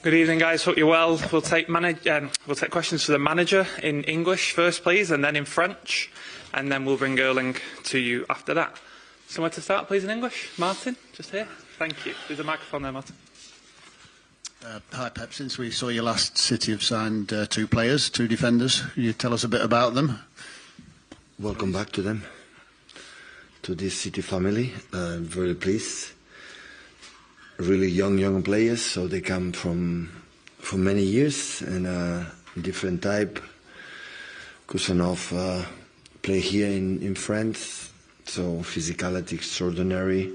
Good evening, guys. Hope you're well. We'll take questions for the manager in English first, please, and then in French, and then we'll bring Erling to you after that. Somewhere to start, please, in English. Martin, just here. Thank you. There's a microphone there, Martin. Hi, Pep. Since we saw you last, City have signed 2 players, 2 defenders. Can you tell us a bit about them? Welcome back to them, to this City family. I'm very pleased. Really young players, so they come from many years and different type. Kusanov play here in France, so physicality extraordinary.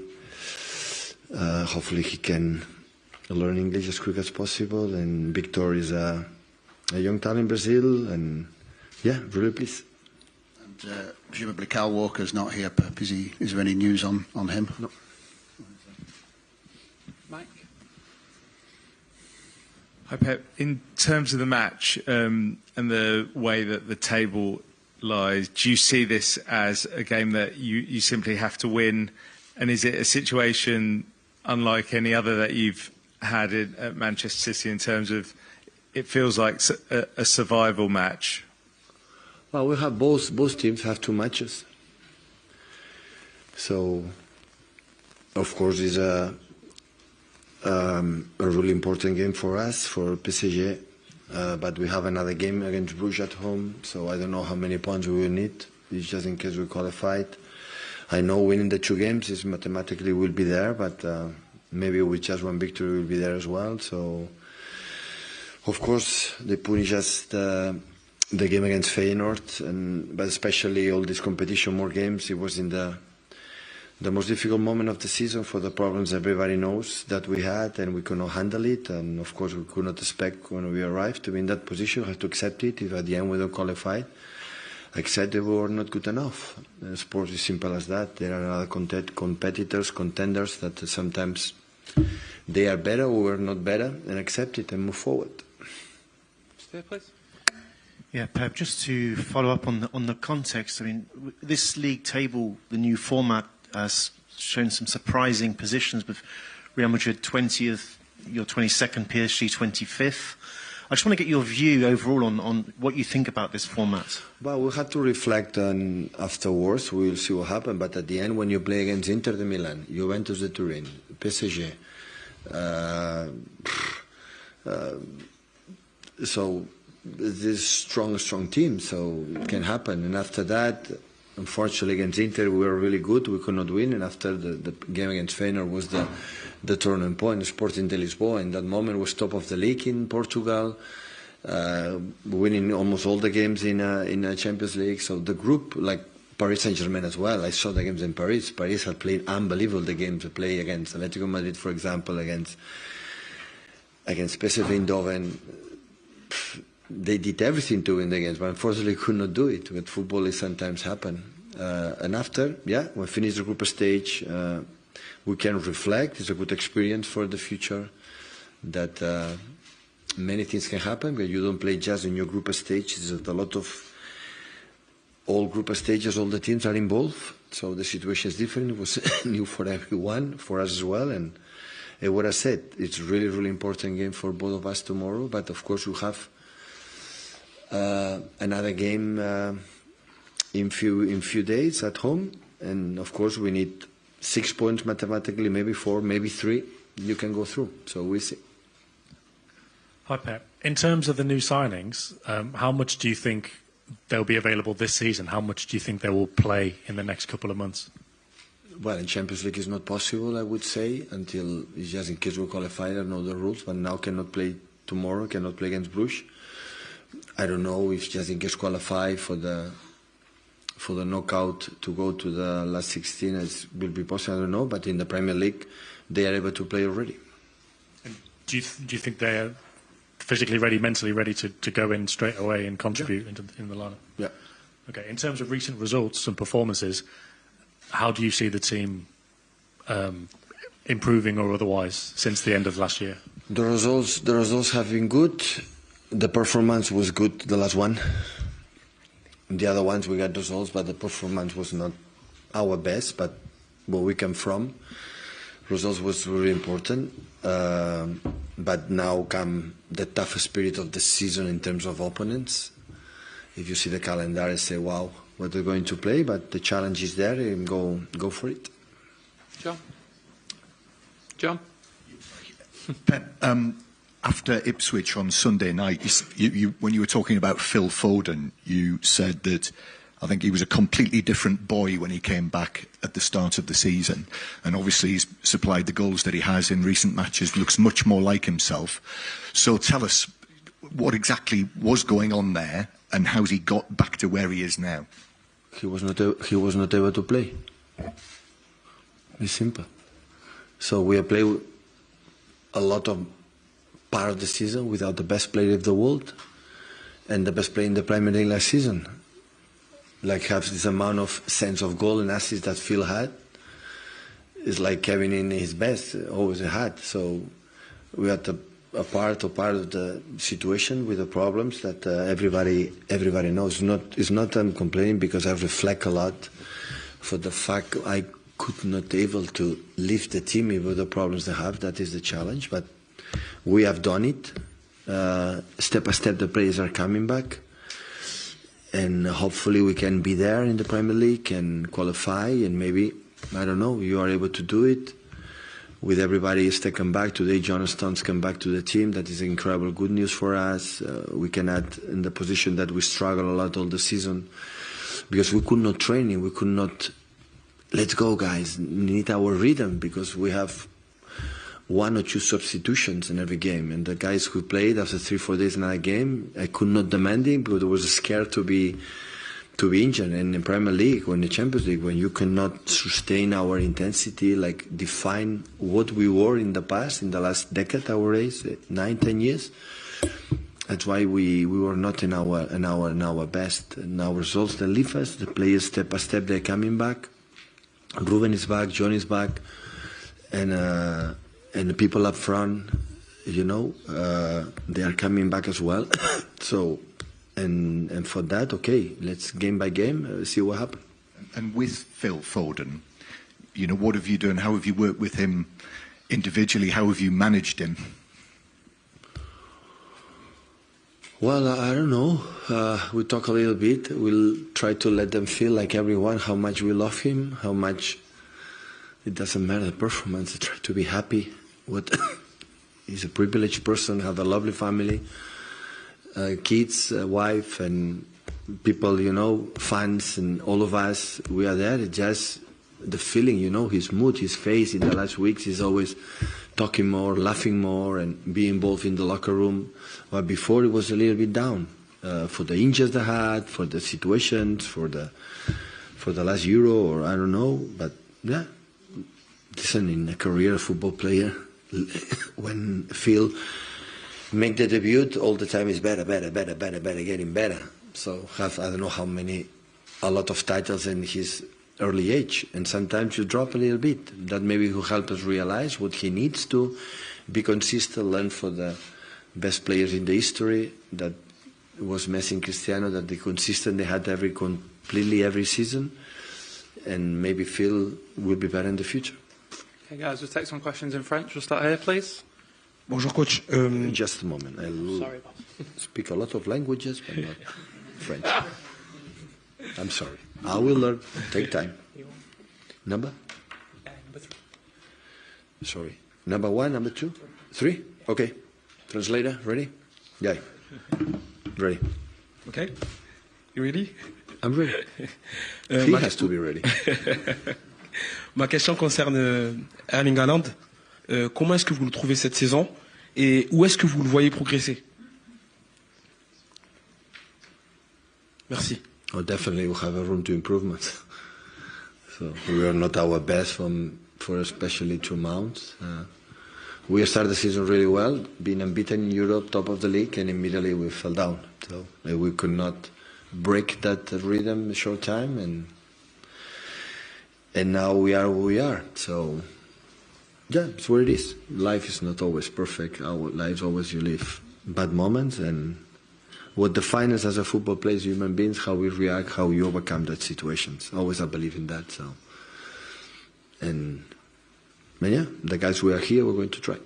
Hopefully he can learn English as quick as possible. And Victor is a young talent in Brazil, and yeah, really pleased. And presumably Kyle Walker's not here, Pep. Is there any news on him? No. Mike? Hi, Pep. In terms of the match and the way that the table lies, do you see this as a game that you simply have to win? And is it a situation unlike any other that you've had at Manchester City in terms of it feels like a survival match? Well, we have both teams have 2 matches. So, of course, it's a really important game for us, for PSG, but we have another game against Bruges at home, so I don't know how many points we will need. It's just in case we qualified. I know winning the 2 games is mathematically will be there, but maybe with just 1 victory will be there as well. So, of course, they put just the game against Feyenoord, but especially all this competition, more games. It was in the most difficult moment of the season for the problems everybody knows that we had, and we could not handle it. And of course, we could not expect when we arrived to be in that position. We had to accept it. If at the end we don't qualify, accept that we were not good enough. Sports is simple as that. There are other competitors, contenders that sometimes they are better or we're not better, and accept it and move forward. Stay, please. Yeah, Pep, just to follow up on the context, I mean, this league table, the new format, has shown some surprising positions with Real Madrid 20th, your 22nd, PSG 25th. I just want to get your view overall on what you think about this format. Well, we'll have to reflect on afterwards. We'll see what happens. But at the end, when you play against Inter de Milan, Juventus de Turin, PSG, so this strong team, so it can happen. And after that, unfortunately, against Inter, we were really good. We could not win. And after the game against Feyenoord was the turning point. Sporting de Lisboa, in that moment, was top of the league in Portugal, winning almost all the games in a Champions League. So the group, like Paris Saint-Germain as well, I saw the games in Paris. Paris had played unbelievable the games they play against Atletico Madrid, for example, against PSV Eindhoven. They did everything to win the games, but unfortunately could not do it. With football, it sometimes happen. And after, we finish the group stage. We can reflect. It's a good experience for the future. That many things can happen, but you don't play just in your group stage. There's a lot of all group stages. All the teams are involved, so the situation is different. It was new for everyone, for us as well. And what I said, it's really, really important game for both of us tomorrow. But of course, we have another game in few days at home, and of course we need 6 points mathematically, maybe 4, maybe 3. You can go through. So we see. Hi, Pep. In terms of the new signings, how much do you think they'll be available this season? How much do you think they will play in the next couple of months? Well, in Champions League it's not possible, I would say, until it's just in case we qualify. I don't know the rules, but now cannot play tomorrow, cannot play against Bruges. I don't know if just in case qualify for the knockout to go to the last 16 it will be possible. I don't know, but in the Premier League they are able to play already. And do you think they're physically ready, mentally ready to go in straight away and contribute in the lineup? Yeah. Okay. In terms of recent results and performances, how do you see the team improving or otherwise since the end of last year? The results have been good. The performance was good, the last one. The other ones we got results, but the performance was not our best, but where we come from. Results was really important. But now come the toughest period of the season in terms of opponents. If you see the calendar and say, wow, what they're going to play, but the challenge is there, and go for it. John? Pep, after Ipswich on Sunday night, when you were talking about Phil Foden, you said that I think he was a completely different boy when he came back at the start of the season. And obviously he's supplied the goals that he has in recent matches, looks much more like himself. So tell us what exactly was going on there and how he got back to where he is now. He was not able to play. It's simple. So we have played a lot of part of the season without the best player of the world and the best player in the Premier League last season. Like have this amount of sense of goal and assists that Phil had. It's like Kevin in his best, always had. So we had a part of the situation with the problems that everybody knows. It's not I'm complaining because I reflect a lot for the fact I could not able to lift the team with the problems they have. That is the challenge, but we have done it. Step by step, the players are coming back. And hopefully we can be there in the Premier League and qualify, and maybe, I don't know, you are able to do it. With everybody is taken back. Today, John Stones come back to the team. That is incredible good news for us. We can add in the position that we struggle a lot all the season because we could not train him. We could not, let's go guys, need our rhythm because we have 1 or 2 substitutions in every game, and the guys who played after 3-4 days in another game, I could not demand him because I was scared to be injured. And in Premier League or in the Champions League, when you cannot sustain our intensity, like define what we were in the past, in the last decade, our race, 9-10 years, that's why we were not in our best. And our results that leave us, the players step by step they're coming back. Ruben is back, John is back, and the people up front, you know, they are coming back as well. So, and for that, okay, let's game by game see what happens. And with Phil Foden, you know, what have you done? How have you worked with him individually? How have you managed him? Well, I don't know. We talk a little bit. We'll try to let them feel like everyone how much we love him, how much it doesn't matter the performance. Try to be happy. He's a privileged person, have a lovely family, kids, wife, and people, you know, fans, and all of us. We are there. It's just the feeling, you know, his mood, his face in the last weeks. He's always talking more, laughing more, and being involved in the locker room. But before, it was a little bit down for the injuries they had, for the situations, for the last Euro, or I don't know. But yeah, listen, in a career football player, when Phil make the debut, all the time is better, getting better. So have I don't know how many, a lot of titles in his early age, and sometimes you drop a little bit. That maybe will help us realize what he needs to be consistent, learn for the best players in the history, that was Messi and Cristiano, that they consistent, they had completely every season, and maybe Phil will be better in the future. Okay guys, we'll take some questions in French. We'll start here, please. Bonjour coach. Just a moment. Sorry, boss. Speak a lot of languages, but not French. I'm sorry. I will learn. Take time. Number? Number 3. Sorry. Number 1, number 2, 3? Okay. Translator, ready? Yeah. Ready. Okay. You ready? I'm ready. He has to be ready. Ma question concerne Erling Haaland. Comment est-ce que vous le trouvez cette saison et où est-ce que vous le voyez progresser? Merci. Oh, definitely we have a room to improvement. So we are not our best for especially 2 months. We started the season really well, being unbeaten in Europe, top of the league, and immediately we fell down. So we could not break that rhythm in a short time, and now we are who we are. So yeah, it's what it is. Life is not always perfect. Our lives always you live bad moments, and what defines us as a football player, human beings, how we react, how we overcome that situations. Always I believe in that. So, and yeah, the guys who are here, we're going to try.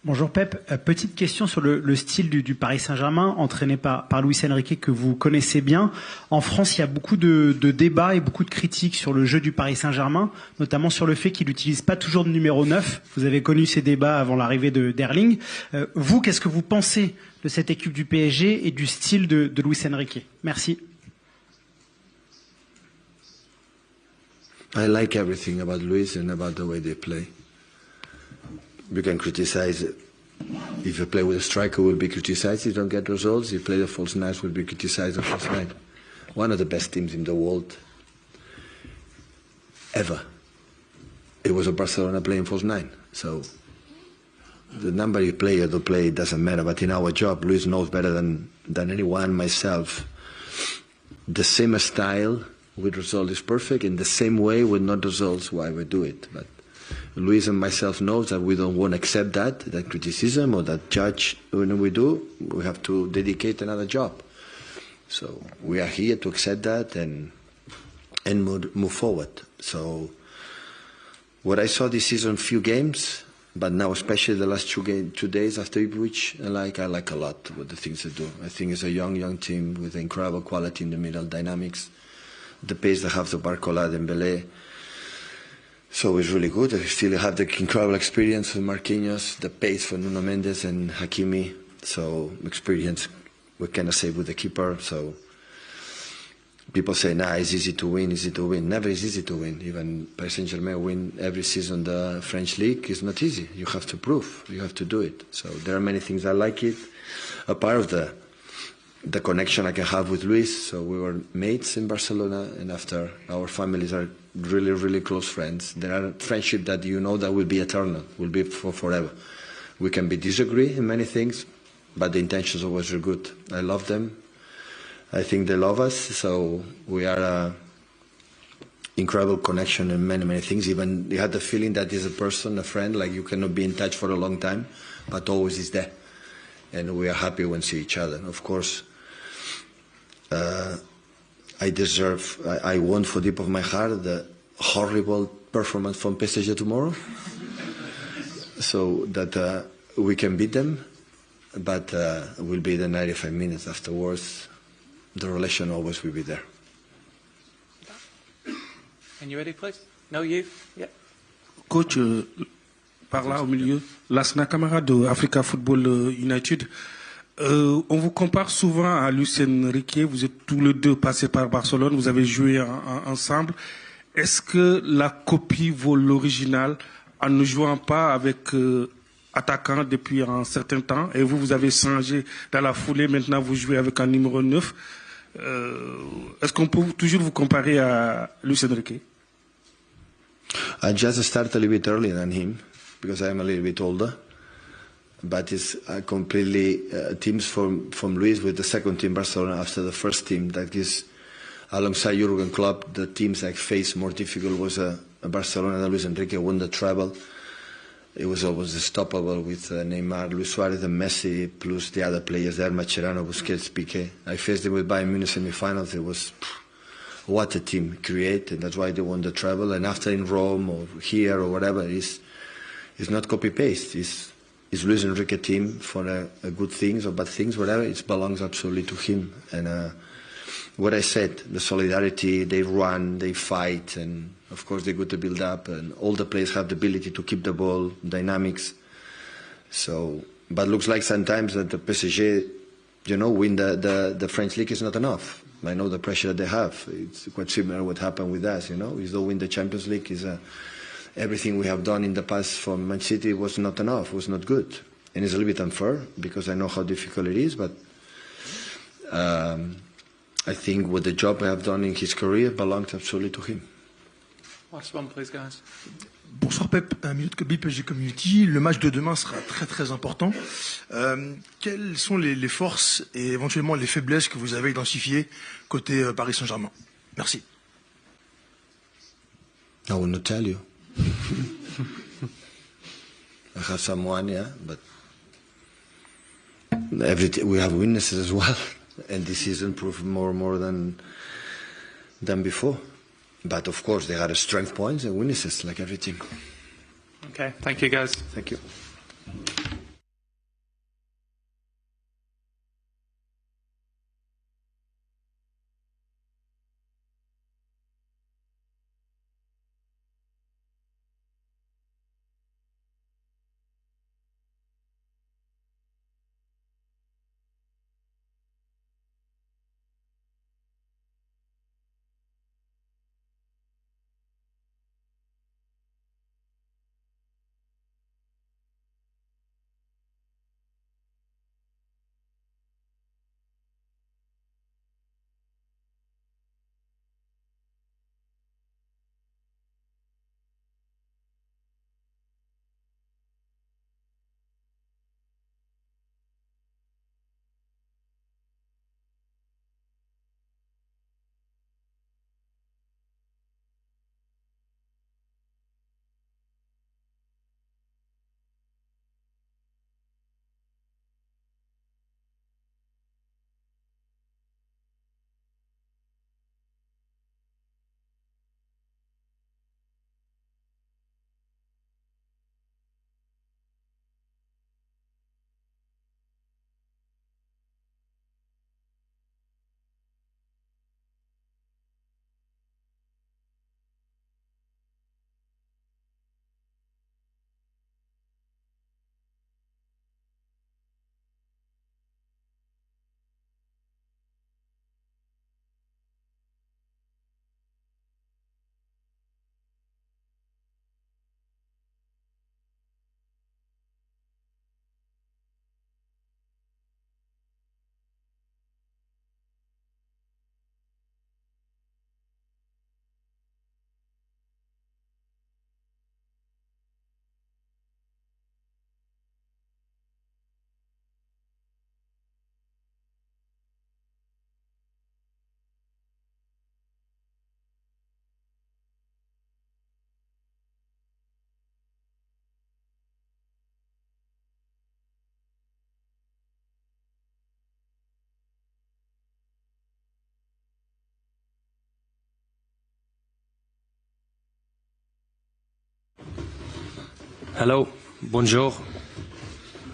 Bonjour Pep, petite question sur le style du Paris Saint-Germain, entraîné par Luis Enrique que vous connaissez bien. En France, il y a beaucoup de débats et beaucoup de critiques sur le jeu du Paris Saint-Germain, notamment sur le fait qu'il n'utilise pas toujours de numéro 9. Vous avez connu ces débats avant l'arrivée d'Erling. Vous, qu'est-ce que vous pensez de cette équipe du PSG et du style de Luis Enrique? Merci. I like everything about Luis and about the way they play. You can criticize it. If you play with a striker, will be criticized. If you don't get results, if you play the false nine, will be criticized the false nine. One of the best teams in the world ever. It was a Barcelona playing false nine. So the number you play or don't play, it doesn't matter. But in our job, Luis knows better than anyone, myself. The same style with result is perfect. In the same way with not results, why we do it. But Luis and myself knows that we don't want to accept that criticism or that judge. When we do, we have to dedicate another job. So we are here to accept that and move forward. So what I saw this season, few games, but now especially the last 2 days after Ipswich, I like a lot what the things they do. I think it's a young team with incredible quality in the middle, dynamics, the pace they have to Barcola, Dembélé. So it's really good. I still have the incredible experience with Marquinhos, the pace for Nuno Mendes and Hakimi. So experience, what can I say, with the keeper. So people say, it's easy to win, Never is easy to win. Even Paris Saint-Germain win every season the French league. It's not easy. You have to prove. You have to do it. So there are many things I like it. A part of the connection I can have with Luis. So we were mates in Barcelona, and after our families are really, really close friends. There are friendships that you know that will be eternal, will be for forever. We can disagree in many things, but the intentions always are good. I love them. I think they love us. So we are an incredible connection in many, many things. Even you had the feeling that is a person, a friend, like you cannot be in touch for a long time, but always is there. And we are happy when we see each other. Of course, I want for deep of my heart the horrible performance from PSG tomorrow, so that we can beat them, but will be the 95 minutes afterwards. The relation always will be there. And you ready, please? No, you? Yeah. Coach, par là au milieu, Lasna Camara de Africa Football United. On vous compare souvent à Luis Enrique, vous êtes tous les deux passés par Barcelone, vous avez joué ensemble. Est-ce que la copie vaut l'original en ne jouant pas avec attaquant depuis un certain temps, et vous avez changé dans la foulée, maintenant vous jouez avec un numéro 9. Est-ce qu'on peut toujours vous comparer à Luis Enrique? I just started a little bit earlier than him, because I'm a little bit older. But it's completely teams from Luis with the second team Barcelona after the first team. That is, alongside Jurgen Klopp, the teams I faced more difficult was Barcelona that Luis Enrique won the treble. It was always unstoppable with Neymar, Luis Suarez and Messi, plus the other players there, Mascherano, Busquets, Piqué. I faced them with Bayern Munich semi-finals. It was what a team create, and that's why they won the treble. And after in Rome or here or whatever, it's not copy-paste. It's Luis Enrique team for good things or bad things, whatever. It belongs absolutely to him. And what I said, the solidarity, they run, they fight, and of course they're good to build up, and all the players have the ability to keep the ball, dynamics. So, but looks like sometimes that the PSG, win the French league is not enough. I know the pressure that they have. It's quite similar to what happened with us, Is though win the Champions League is everything we have done in the past for Man City was not enough, was not good. And it's a little bit unfair because I know how difficult it is, but I think with the job I have done in his career belongs absolutely to him. Last one, please, guys. Bonsoir Pep, un minute que PSG Community. Le match de demain sera très très important. Quelles sont les forces et éventuellement les faiblesses que vous avez identifiées côté Paris Saint-Germain? Merci. I will not tell you. I have someone, but we have weaknesses as well, and this season proved more than before. But of course, they had strength points and weaknesses, like every team. Okay, thank you, guys. Thank you. Hello, bonjour.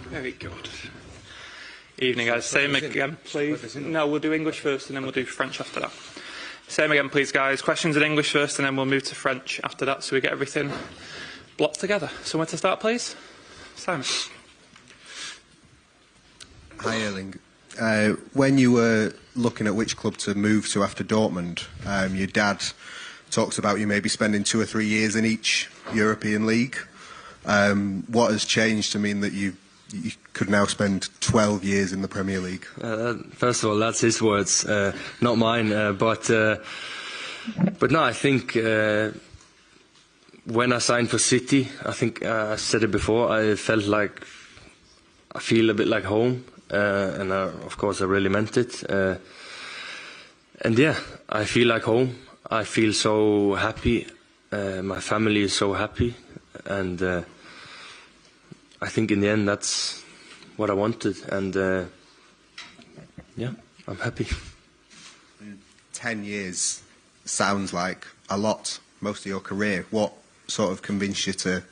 Very good. Evening, guys. Same again, please. No, we'll do English first and then we'll do French after that. Same again, please, guys. Questions in English first and then we'll move to French after that so we get everything blocked together. Somewhere to start, please? Simon. Hi, Erling. When you were looking at which club to move to after Dortmund, your dad talks about you maybe spending 2 or 3 years in each European league. What has changed to mean that you could now spend 12 years in the Premier League? First of all, that's his words, not mine. But no, I think when I signed for City, I think I said it before, I feel a bit like home. And of course I really meant it. And yeah, I feel like home. I feel so happy. My family is so happy. And I think in the end that's what I wanted. And yeah, I'm happy. 10 years sounds like a lot, most of your career. What sort of convinced you to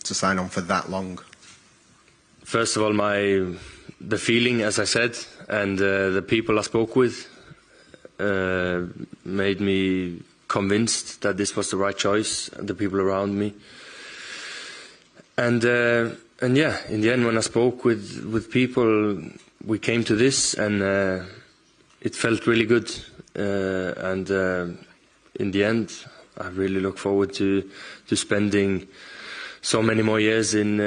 sign on for that long? First of all, the feeling, as I said, and the people I spoke with made me convinced that this was the right choice, the people around me. And yeah, in the end, when I spoke with people, we came to this, and it felt really good. And in the end, I really look forward to spending so many more years in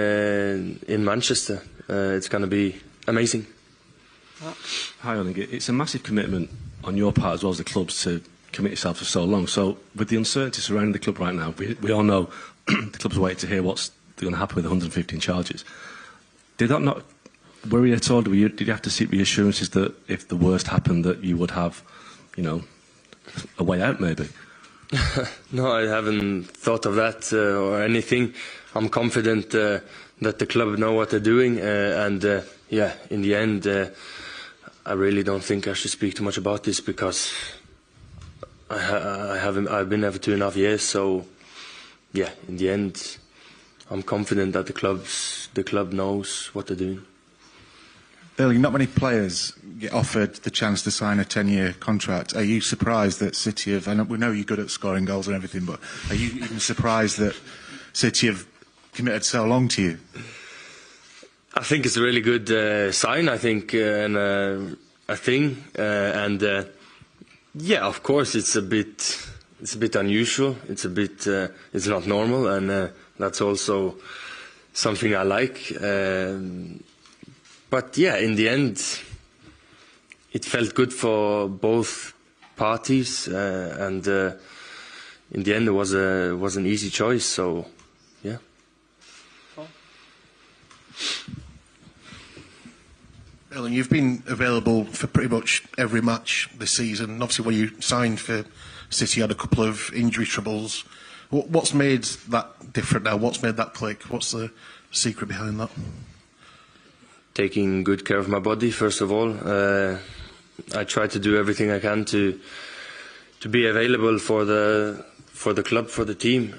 Manchester. It's going to be amazing. Hi, Erling. It's a massive commitment on your part as well as the club's to commit yourself for so long. So with the uncertainty surrounding the club right now, we all know the club's waiting to hear what's going to happen with 115 charges. Did that not worry you at all? Did you have to seek reassurances that if the worst happened that you would have, a way out maybe? No, I haven't thought of that or anything. I'm confident that the club know what they're doing, and yeah, in the end, I really don't think I should speak too much about this because I've been there for 2.5 years. So yeah, in the end, I'm confident that the club knows what they're doing. Erling, not many players get offered the chance to sign a 10-year contract. Are you surprised that City have, and we know you're good at scoring goals and everything, but are you even surprised that City have committed so long to you? I think it's a really good sign, I think, and a thing. And yeah, of course, it's a bit unusual. It's not normal, and that's also something I like. But yeah, in the end, it felt good for both parties, and in the end, it was an easy choice. So yeah. Erling, you've been available for pretty much every match this season. Obviously, when you signed for City, you had a couple of injury troubles. What's made that different now? What's made that click? What's the secret behind that? Taking good care of my body, first of all. I try to do everything I can to be available for the club, for the team,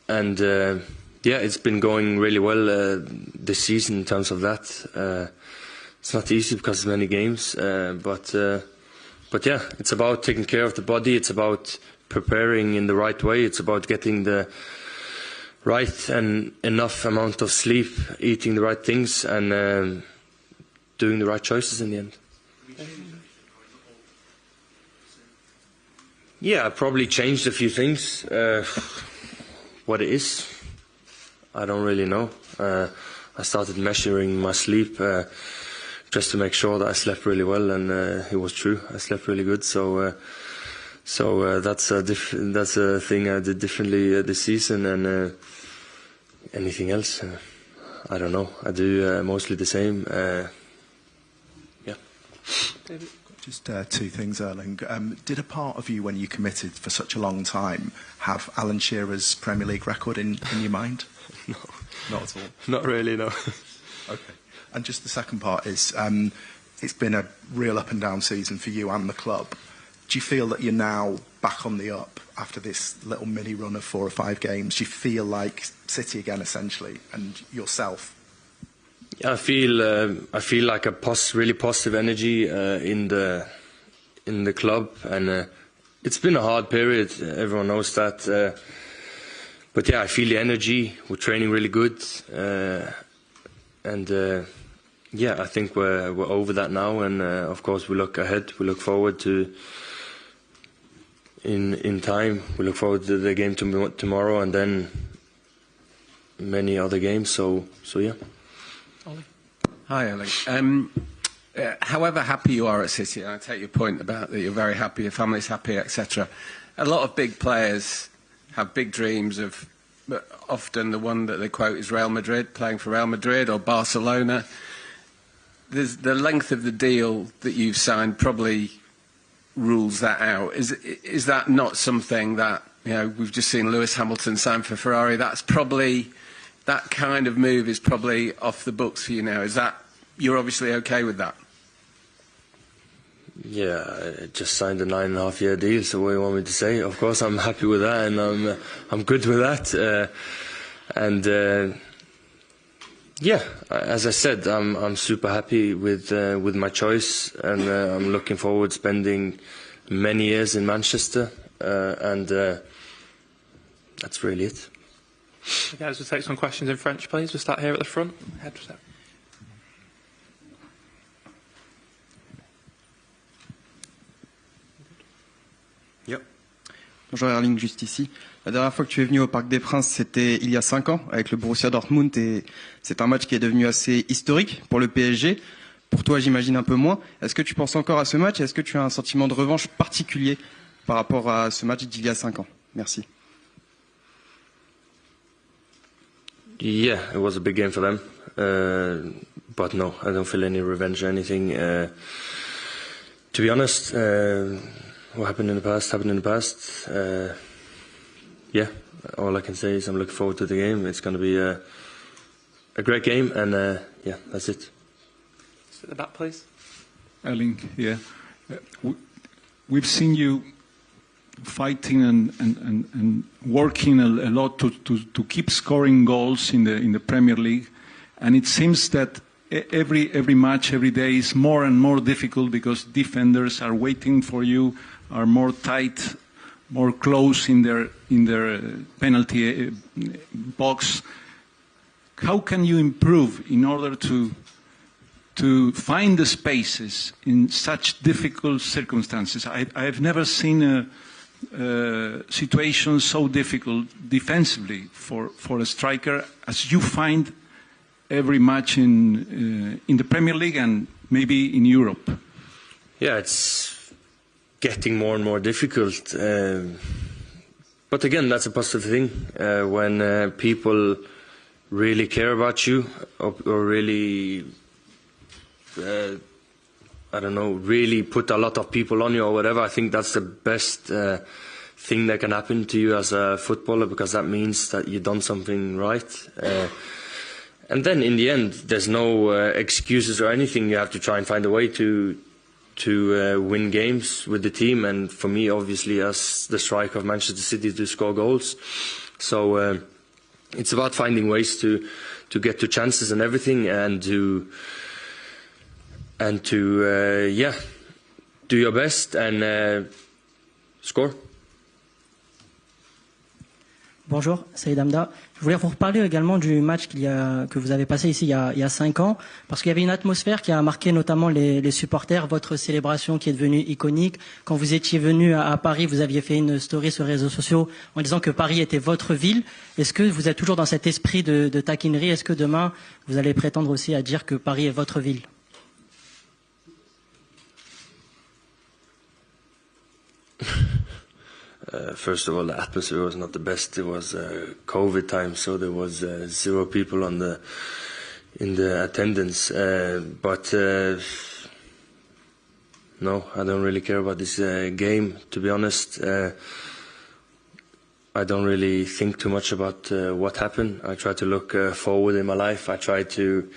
and yeah, it's been going really well this season in terms of that. It's not easy because of many games, but yeah, it's about taking care of the body. It's about preparing in the right way. It's about getting the right and enough amount of sleep, eating the right things, and doing the right choices in the end. Yeah, I probably changed a few things. What it is, I don't really know. I started measuring my sleep just to make sure that I slept really well, and it was true. I slept really good, so that's a thing I did differently this season. And anything else, I don't know. I do mostly the same. Yeah. David? Just 2 things, Erling. Did a part of you, when you committed for such a long time, have Alan Shearer's Premier League record in your mind? No. Not at all? Not really, no. Okay. And just the second part is, it's been a real up and down season for you and the club. Do you feel that you're now back on the up after this little mini run of 4 or 5 games? Do you feel like City again, essentially, and yourself? Yeah, I feel like a really positive energy in the club, and it's been a hard period. Everyone knows that. But yeah, I feel the energy. We're training really good, and yeah, I think we're over that now. And of course, we look ahead. We look forward to in time. We look forward to the game tomorrow, and then many other games. So yeah. Ollie. Hi, Ollie. However happy you are at City, and I take your point about that you're very happy, your family's happy, etc. A lot of big players have big dreams of, often the one that they quote is Real Madrid, playing for Real Madrid or Barcelona. The length of the deal that you've signed probably rules that out. Is that not something that, you know, we've just seen Lewis Hamilton sign for Ferrari? That's probably, that kind of move is probably off the books for you now. Is that, you're obviously okay with that? Yeah, I just signed a 9.5-year deal, so what do you want me to say? Of course I'm happy with that, and I'm good with that. Yeah, as I said, I'm super happy with my choice, and I'm looking forward to spending many years in Manchester, and that's really it. Okay, guys, we'll take some questions in French, please. We'll start here at the front. Head to step. Yep. Bonjour Erling, juste ici. La dernière fois que tu es venu au Parc des Princes, c'était il y a 5 ans avec le Borussia Dortmund, et c'est un match qui est devenu assez historique pour le PSG. Pour toi, j'imagine un peu moins. Est-ce que tu penses encore à ce match? Est-ce que tu as un sentiment de revanche particulier par rapport à ce match d'il y a 5 ans? Merci. Yeah, it was a big game for them, but no, I don't feel any revenge or anything. To be honest, what happened in the past happened in the past. Yeah, all I can say is I'm looking forward to the game. It's going to be a great game, and yeah, that's it. At the back, please. Erling, yeah. We've seen you fighting and working a lot to keep scoring goals in the Premier League, and it seems that every match, every day is more and more difficult because defenders are waiting for you, are more tight, more close in their penalty box. How can you improve in order to find the spaces in such difficult circumstances? I have never seen a situation so difficult defensively for a striker as you find every match in the Premier League and maybe in Europe. Yeah, it's getting more and more difficult. But again, that's a positive thing. When people really care about you or really, I don't know, really put a lot of people on you or whatever, I think that's the best thing that can happen to you as a footballer, because that means that you've done something right. And then in the end, there's no excuses or anything. You have to try and find a way to win games with the team. And for me, obviously, as the striker of Manchester City, to score goals. So it's about finding ways to get to chances and everything, and to yeah, do your best and score. Bonjour, Saïd Hamda. Je voulais vous reparler également du match que vous avez passé ici il y a 5 ans, parce qu'il y avait une atmosphère qui a marqué notamment les supporters, votre célébration qui est devenue iconique. Quand vous étiez venu à Paris, vous aviez fait une story sur les réseaux sociaux en disant que Paris était votre ville. Est-ce que vous êtes toujours dans cet esprit de taquinerie? Est-ce que demain, vous allez prétendre aussi à dire que Paris est votre ville? First of all, the atmosphere was not the best. It was COVID time, so there was 0 people in the attendance. But no, I don't really care about this game, to be honest. I don't really think too much about what happened. I try to look forward in my life. I try to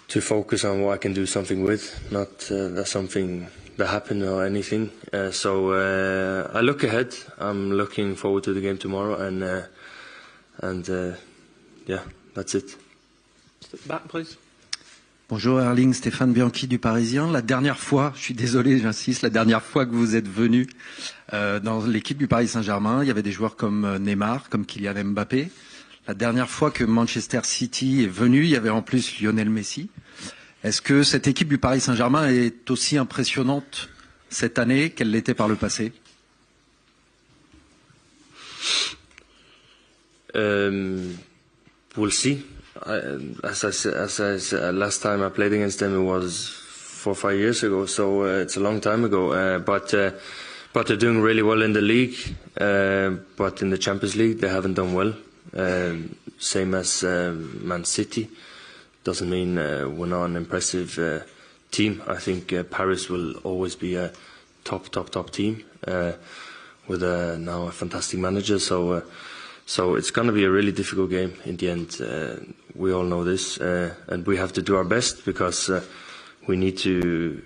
focus on what I can do something with, not that's something happen or anything. So I look ahead. I'm looking forward to the game tomorrow, and yeah, that's it. Back, please. Bonjour Erling, Stéphane Bianchi du Parisien. La dernière fois, je suis désolé, j'insiste, la dernière fois que vous êtes venu dans l'équipe du Paris Saint-Germain, il y avait des joueurs comme Neymar, comme Kylian Mbappé. La dernière fois que Manchester City est venu, il y avait en plus Lionel Messi. Est-ce que cette équipe du Paris Saint-Germain est aussi impressionnante cette année qu'elle l'était par le passé? We'll see. As I said, last time I played against them, it was 4 or 5 years ago, so it's a long time ago. But they're doing really well in the league. But in the Champions League, they haven't done well. Same as Man City. Doesn't mean we're not an impressive team. I think Paris will always be a top team with now a fantastic manager. So it's going to be a really difficult game in the end. We all know this, and we have to do our best because we need to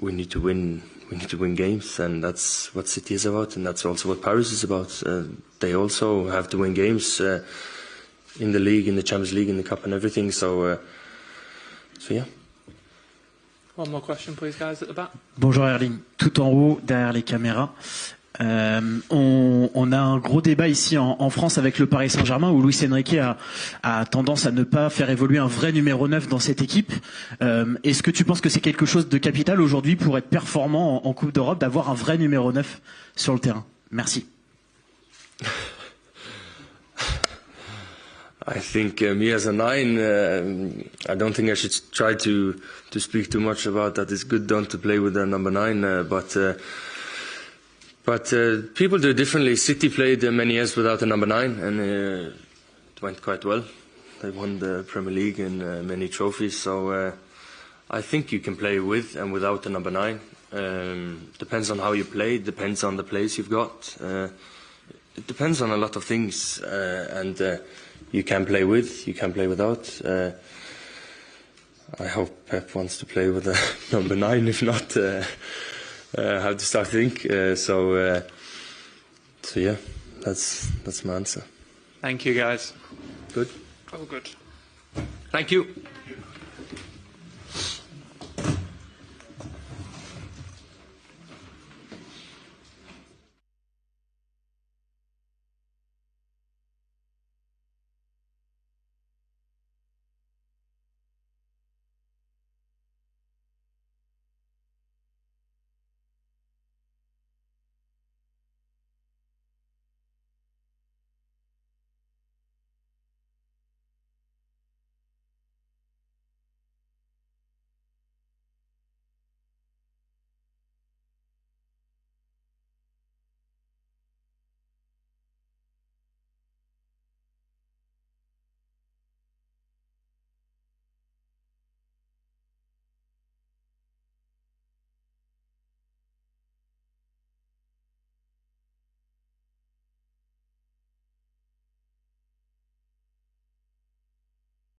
win. We need to win games, and that's what City is about, and that's also what Paris is about. They also have to win games in the league, in the Champions League, in the Cup, and everything. So yeah. One more question, please, guys, at the back. Bonjour Erling, tout en haut, derrière les caméras. On a un gros débat ici en France avec le Paris Saint-Germain où Luis Enrique a tendance à ne pas faire évoluer un vrai numéro 9 dans cette équipe. Est-ce que tu penses que c'est quelque chose de capital aujourd'hui pour être performant en Coupe d'Europe d'avoir un vrai numéro 9 sur le terrain? Merci. I think me as a 9, I don't think I should try to speak too much about that. It's good done to play with the number 9, But people do it differently. City played many years without a number 9, and it went quite well. They won the Premier League and many trophies. So I think you can play with and without a number 9. Depends on how you play. Depends on the players you've got. It depends on a lot of things, and you can play with, you can play without. I hope Pep wants to play with a number 9. If not. Have to start think. So yeah, that's my answer. Thank you, guys. Good. Oh, good. Thank you.